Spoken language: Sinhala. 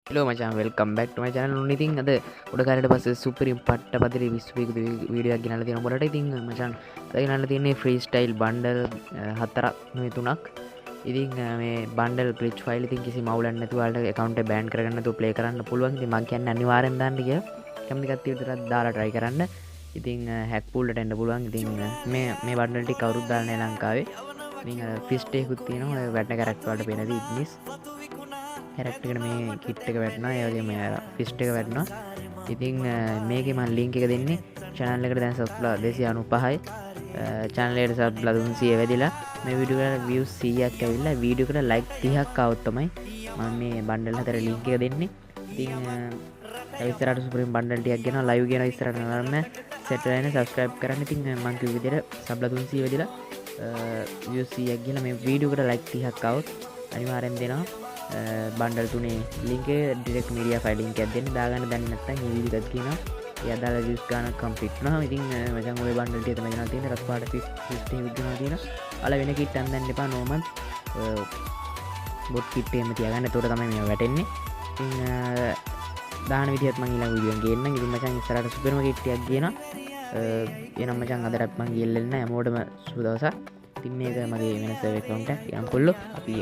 Hello මචං welcome back to my channel. ඉතින් අද උඩකාරයට පස්සේ සුපිරිම පට්ට පදිරි 20 වීඩියෝ එකක් ගෙනල්ලා තියෙනවා ඔයාලට. ඉතින් මචං අද ගෙනල්ලා තියෙන්නේ ෆ්‍රී ස්ටයිල් බන්ඩල් හතරක් නෙවෙයි තුනක්. ඉතින් මේ බන්ඩල් ග්ලිච් ෆයිල් ඉතින් කිසි මවුලක් නැතුව ඔයාලට account එක බෑන් කරගන්න නැතුව play කරන්න පුළුවන්. ඉතින් මම කියන්නේ අනිවාර්යෙන් දාන්න කියලා. කැමති කට්ටිය විතරක් දාලා try කරන්න. ඉතින් hack pool එකට එන්න පුළුවන්. ඉතින් මේ බන්ඩල් ටික කවුරුත් දාලා නැහැ ලංකාවේ. ඉතින් ෆිස්ට් එකකුත් තියෙනවා. ඔය වැටෙන කැරක්ටර් වලට පේන ඉග්නිස් කැරක්ටර් එකට මේ කිට් එක වැටෙනවා. ඒ වගේම ෆිස්ට් එක වැටෙනවා. ඉතින් මේකේ මම ලින්ක් එක දෙන්නේ. channel එකට දැන් subscribe 295යි. channel එකට subscribe 300 වැඩිලා. මේ වීඩියෝ එකට views 100ක් ඇවිල්ලා වීඩියෝ එකට like 30ක් આવොත් තමයි මම මේ බන්ඩල් හතර ලින්ක් එක දෙන්නේ. ඉතින් ඉස්සරහට සුපිරිම බන්ඩල් ටිකක් ගෙනවා live ගෙනවා ඉස්සරහට නරම set වෙලා subscribe කරන්න. ඉතින් මම කිව්ව විදිහට subscribe 300 වැඩිලා views 100ක් ගිහලා මේ වීඩියෝ එකට like 30ක් આવොත් අනිවාර්යෙන් දෙනවා. බන්ඩල් තුනේ ලින්ක් එක ඩිරෙක්ට් මීඩියා ෆයිල් ලින්ක් එකක් දෙන්න දාගන්න දැන් නැත්නම් මේ වීඩියෝ එකත් කියනවා ඒ අදාළ views ගන්න කම්ප්ලීට් වෙනවා. ඉතින් මචං ඔය බන්ඩල් ටික තමයි ගෙනල්ලා තියෙන්නේ. රස් පාට 50 විදිහට තියෙනවා. අල වෙන කිට් අන් දැන් එපා නෝමල් බොට් කිට් එකම තියාගන්න. ඒකට තමයි මේව වැටෙන්නේ. ඉතින් දාන විදිහත් මම ඊළඟ වීඩියෝ එකෙන් ගේන්නම්. ඉතින් මචං ඉස්සරහට සුපර්ම කිට් එකක් ගේනවා. එනම් මචං අදට මම ගිල්ලෙන්නේ නැහැ. හැමෝටම සුබ දවසක්. ඉතින් මේක මගේ වෙන සර්වර් account එක. යම් කොල්ලෝ අපි